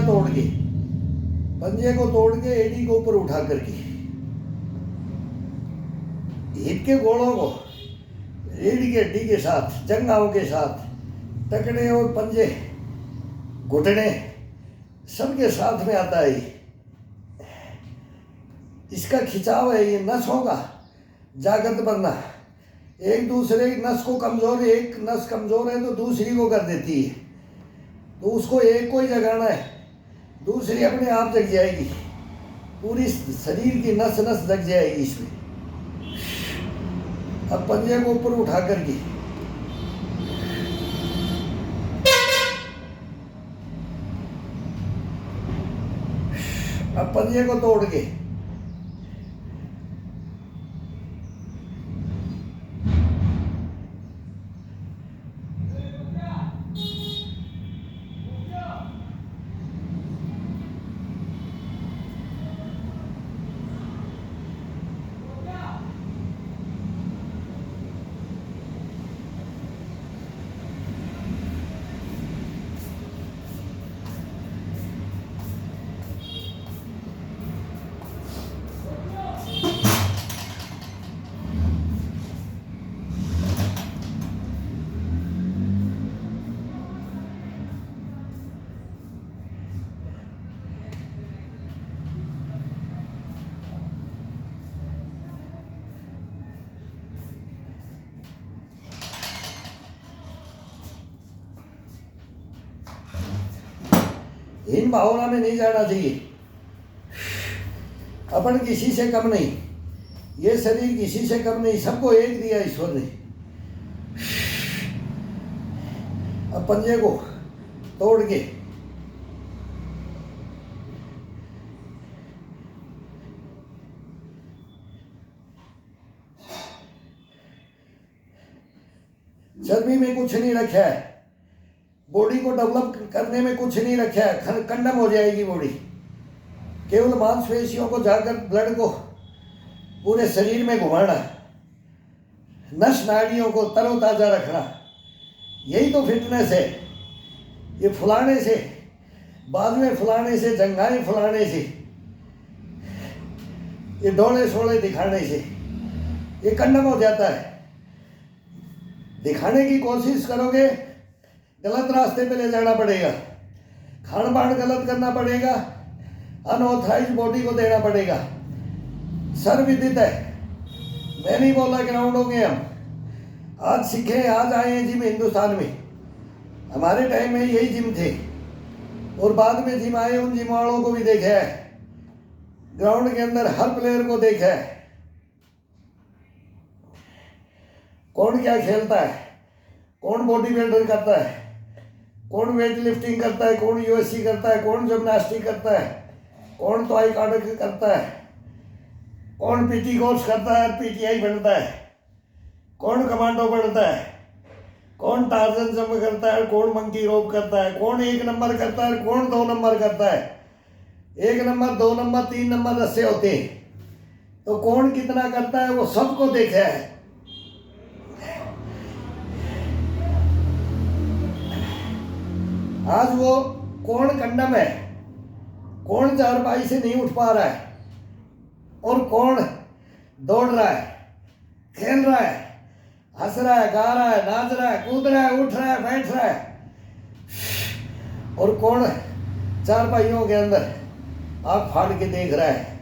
तोड़ के, पंजे को तोड़ के एडी को ऊपर उठा करके हिप के गोड़ों को रीढ़ की हड्डी के साथ, जंघाओं के साथ, टकने और पंजे, घुटने सबके साथ में आता है। इसका खिंचाव है, ये नसों का जागृत बनना। एक दूसरे नस को कमजोर, एक नस कमजोर है तो दूसरी को कर देती है, तो उसको एक को ही जगाना है, दूसरी अपने आप जग जाएगी, पूरी शरीर की नस नस जग जाएगी इसमें। अब पंजे को ऊपर उठा करके अब पंजे को तोड़ के हीन भावना में नहीं जाना चाहिए। अपन किसी से कम नहीं, ये शरीर किसी से कम नहीं, सबको एक दिया ईश्वर ने। अब पंजे को तोड़ के चर्बी में कुछ नहीं रखा है, बॉडी को डेवलप करने में कुछ नहीं रखा है, कंडम हो जाएगी बॉडी। केवल मांसपेशियों को जाकर ब्लड को पूरे शरीर में घुमाना, नस नाड़ियों को तरोताजा रखना, यही तो फिटनेस है। ये फुलाने से, बाजुएं फुलाने से, जंघाएं फुलाने से, ये डोले शोले दिखाने से ये कंडम हो जाता है। दिखाने की कोशिश करोगे गलत रास्ते पे ले जाना पड़ेगा, खान पान गलत करना पड़ेगा, अनऑथराइज बॉडी को देना पड़ेगा। सर्वविदित है, मैं नहीं बोला ग्राउंड होंगे हम, आज सीखे, आज आए हैं जिम हिंदुस्तान में। हमारे टाइम में यही जिम थे और बाद में जिम आए, उन जिम वालों को भी देखा है, ग्राउंड के अंदर हर प्लेयर को देखा है, कौन क्या खेलता है, कौन बॉडी बिल्डर करता है, कौन वेट लिफ्टिंग करता है, कौन यूएससी करता है, कौन जिम्नास्टिक करता है, कौन ताइक्वांडो करता है, कौन पीटी कोर्स करता है, पीटीआई बनता है, कौन कमांडो बनता है, कौन टार्जन जंप करता है, कौन मंकी रोप करता है, कौन 1 नंबर करता है, कौन 2 नंबर करता है। 1 नंबर, 2 नंबर, 3 नंबर रस्से होते हैं, तो कौन कितना करता है वो सबको देखा है। आज वो कौन कंडम है, कौन चारपाई से नहीं उठ पा रहा है, और कौन दौड़ रहा है, खेल रहा है, हंस रहा है, गा रहा है, नाच रहा है, कूद रहा है, उठ रहा है, बैठ रहा है, और कौन चारपाइयों के अंदर आँख फाड़ के देख रहा है,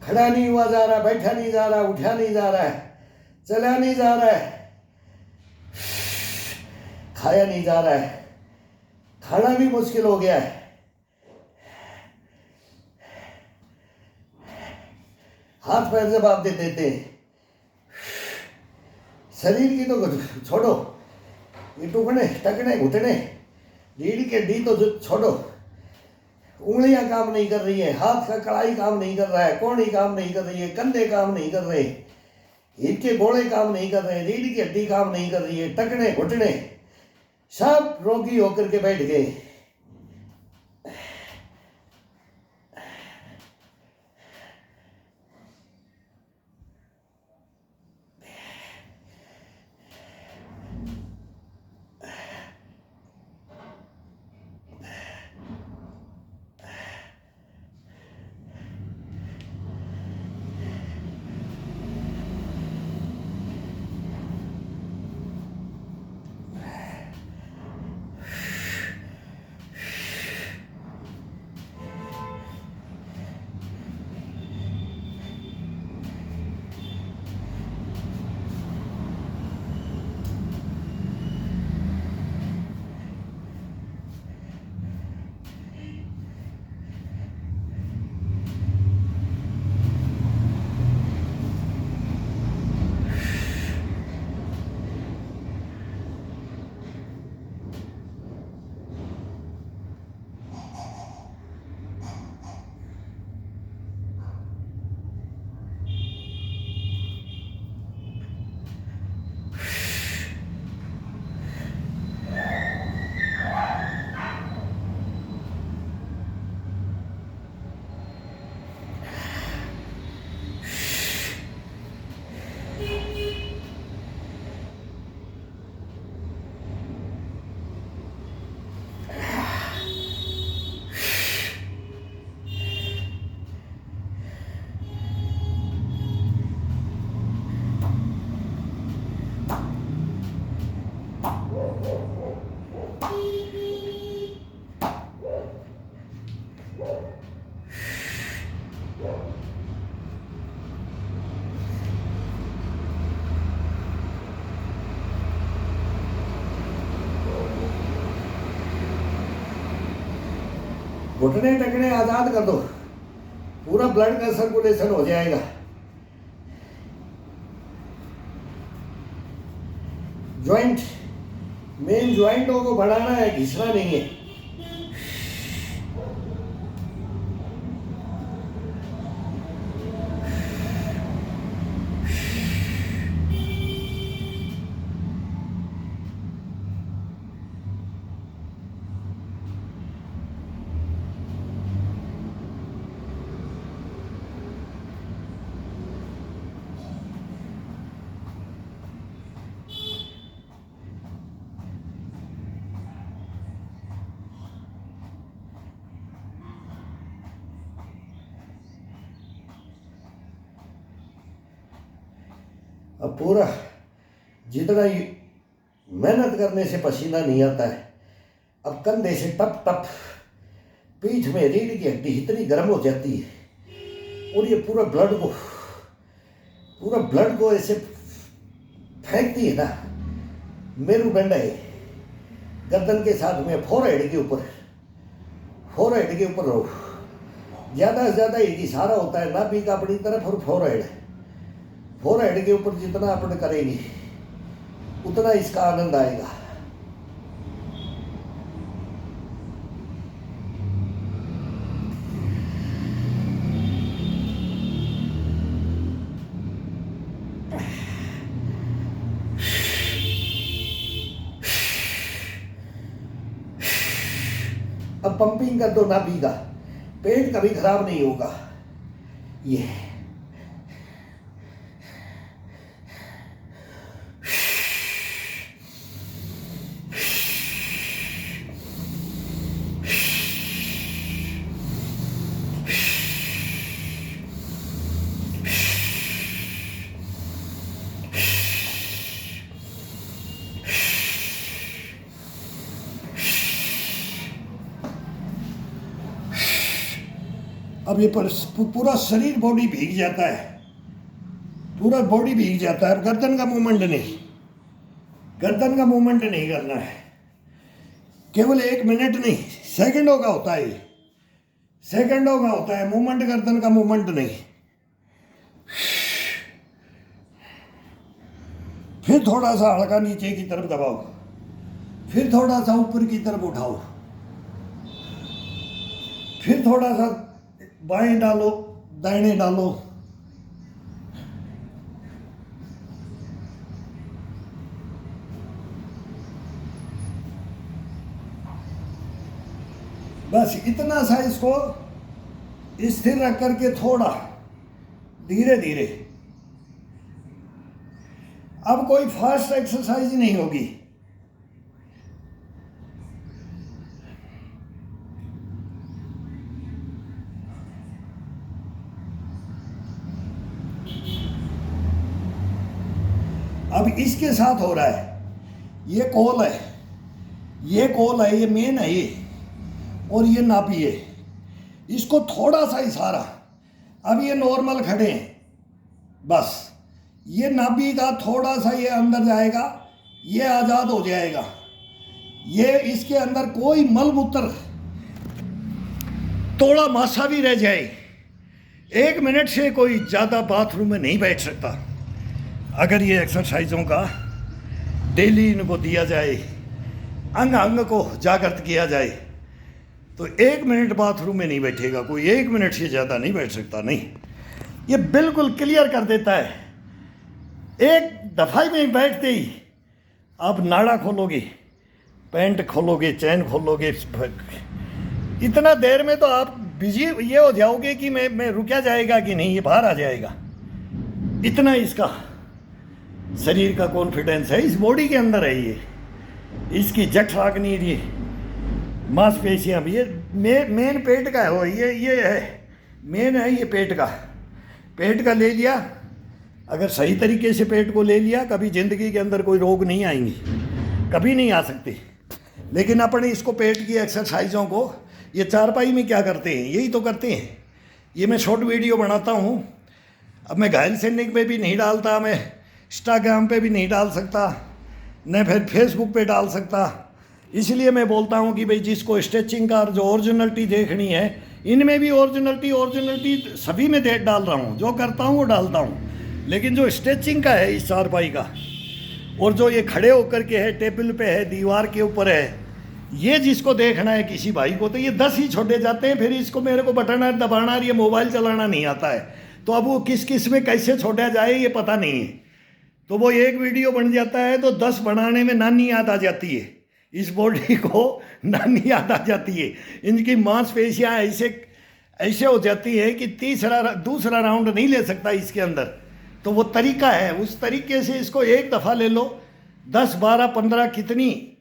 खड़ा नहीं हुआ जा रहा, बैठा नहीं जा रहा, उठा नहीं जा रहा है, चला नहीं जा रहा है, खाया नहीं जा रहा है, खाना भी मुश्किल हो गया है। हाथ पैर जवाब दे देते हैं। शरीर की तो छोड़ो, ये टुकड़े टकने घुटने रीढ़ के डी तो छोड़ो, उंगलियां काम नहीं कर रही है, हाथ का कड़ाई काम नहीं कर रहा है, कोहनी काम नहीं कर रही है, कंधे काम नहीं कर रहे, हिप के गोड़े काम नहीं कर रहे, रीढ़ की हड्डी काम नहीं कर रही है, टकने घुटने सब रोगी होकर के बैठ गए। घुटने टकने आज़ाद कर दो, पूरा ब्लड का सर्कुलेशन हो जाएगा। जॉइंट, मेन जॉइंटों को बढ़ाना है, घिसना नहीं है। अब पूरा, जितना ही मेहनत करने से पसीना नहीं आता है, अब कंधे से टप टप पीठ में रीढ़ की हड्डी इतनी गर्म हो जाती है और ये पूरा ब्लड को ऐसे फेंकती है ना। मेरुदंड है गर्दन के साथ में, फोरहेड के ऊपर रहो। ज़्यादा से ज़्यादा एक इशारा होता है नाभि का अपनी तरफ और फोरहेड के ऊपर जितना अपन करेंगे उतना इसका आनंद आएगा। अब पंपिंग कर दो नाभि का, पेट कभी खराब नहीं होगा। ये अब ये पूरा शरीर बॉडी भीग जाता है, पूरा बॉडी भीग जाता है। और गर्दन का मूवमेंट नहीं करना है। केवल 1 मिनट नहीं, सेकंडों का होता है, सेकंडों का होता है मूवमेंट, गर्दन का मूवमेंट नहीं। फिर थोड़ा सा हल्का नीचे की तरफ दबाओ, फिर थोड़ा सा ऊपर की तरफ उठाओ, फिर थोड़ा सा बाएं डालो, दाहिने डालो। बस इतना सा इसको स्थिर रख करके थोड़ा धीरे धीरे। अब कोई फास्ट एक्सरसाइज नहीं होगी। अब इसके साथ हो रहा है, ये कॉल है, ये मेन है ये, और ये नाभि है। इसको थोड़ा सा इशारा, अब ये नॉर्मल खड़े हैं, बस ये नाभि का थोड़ा सा ये अंदर जाएगा, ये आज़ाद हो जाएगा। ये इसके अंदर कोई मल मूत्र, थोड़ा मासा भी रह जाए, 1 मिनट से कोई ज़्यादा बाथरूम में नहीं बैठ सकता। अगर ये एक्सरसाइजों का डेली इनको दिया जाए, अंग अंग को जागृत किया जाए, तो 1 मिनट बाथरूम में नहीं बैठेगा कोई, 1 मिनट से ज़्यादा नहीं बैठ सकता। नहीं, ये बिल्कुल क्लियर कर देता है। एक दफाई में बैठते ही आप नाड़ा खोलोगे, पैंट खोलोगे, चैन खोलोगे, इतना देर में तो आप बिजी ये हो जाओगे कि मैं रुका जाएगा कि नहीं, ये बाहर आ जाएगा। इतना इसका शरीर का कॉन्फिडेंस है, इस बॉडी के अंदर है ये। इसकी जठराग्नि, ये मांसपेशियाँ भी, ये मेन पेट का है वो, ये है मेन है ये पेट का ले लिया। अगर सही तरीके से पेट को ले लिया, कभी ज़िंदगी के अंदर कोई रोग नहीं आएंगी, कभी नहीं आ सकती। लेकिन अपने इसको पेट की एक्सरसाइजों को ये चारपाई में क्या करते हैं, यही तो करते हैं। ये मैं शॉर्ट वीडियो बनाता हूँ, अब मैं घायल सैनिक पे भी नहीं डालता, मैं इंस्टाग्राम पे भी नहीं डाल सकता, न फिर फेसबुक पे डाल सकता, इसलिए मैं बोलता हूँ कि भाई जिसको स्ट्रेचिंग का जो ओरिजिनलिटी देखनी है, इनमें भी ओरिजिनलिटी सभी में डाल रहा हूँ, जो करता हूँ वो डालता हूँ। लेकिन जो स्ट्रेचिंग का है इस चारपाई का, और जो ये खड़े होकर के है, टेबल पे है, दीवार के ऊपर है, ये जिसको देखना है किसी भाई को, तो ये 10 ही छोड़े जाते हैं। फिर इसको मेरे को बटन दबाना और ये मोबाइल चलाना नहीं आता है, तो अब वो किस किस में कैसे छोड़ा जाए ये पता नहीं है। तो वो एक वीडियो बन जाता है तो 10 बनाने में नानी याद आ जाती है, इस बॉडी को नानी याद आ जाती है। इनकी मांसपेशियाँ ऐसे हो जाती है कि दूसरा राउंड नहीं ले सकता इसके अंदर। तो वो तरीका है, उस तरीके से इसको एक दफ़ा ले लो, 10, 12, 15 कितनी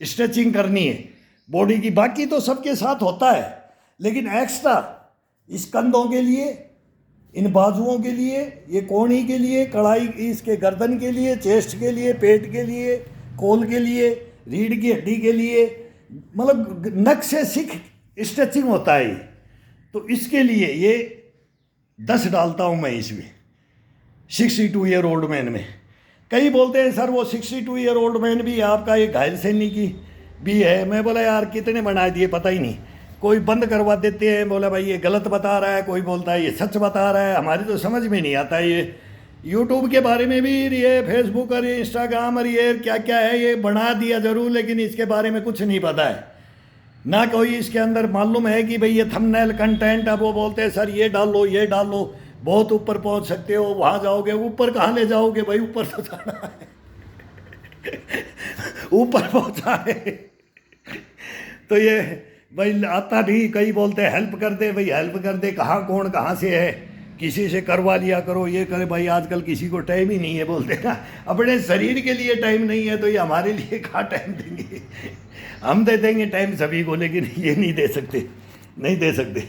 स्ट्रेचिंग करनी है बॉडी की। बाकी तो सबके साथ होता है, लेकिन एक्स्ट्रा इस कंधों के लिए, इन बाजुओं के लिए, ये कोहनी के लिए, कड़ाई इसके गर्दन के लिए, चेस्ट के लिए, पेट के लिए, कोल के लिए, रीढ़ की हड्डी के लिए, मतलब नक से सिख स्ट्रेचिंग होता है। तो इसके लिए ये 10 डालता हूँ मैं इसमें 62 ईयर ओल्ड मैन में। कई बोलते हैं सर वो 62 ईयर ओल्ड मैन भी आपका ये घायल सैनी की भी है। मैं बोला यार कितने बना दिए पता ही नहीं, कोई बंद करवा देते हैं, बोला भाई ये गलत बता रहा है, कोई बोलता है ये सच बता रहा है। हमारी तो समझ में नहीं आता ये यूट्यूब के बारे में भी, ये फेसबुक और ये इंस्टाग्राम और ये क्या क्या है, ये बना दिया ज़रूर, लेकिन इसके बारे में कुछ नहीं पता है ना। कोई इसके अंदर मालूम है कि भाई ये थंबनेल कंटेंट, अब वो बोलते हैं सर ये डाल लो, ये डाल लो, बहुत ऊपर पहुंच सकते हो, वहाँ जाओगे। ऊपर कहाँ ले जाओगे भाई, ऊपर तो जाना है ऊपर पहुँचा है तो ये भाई आता नहीं। कई बोलते हैं हेल्प कर दे, भाई हेल्प कर दे, कहाँ कौन कहाँ से है, किसी से करवा लिया करो, ये करे। भाई आजकल किसी को टाइम ही नहीं है, बोलते ना अपने शरीर के लिए टाइम नहीं है, तो ये हमारे लिए कहाँ टाइम देंगे। हम दे देंगे टाइम सभी को, लेकिन ये नहीं दे सकते, नहीं दे सकते।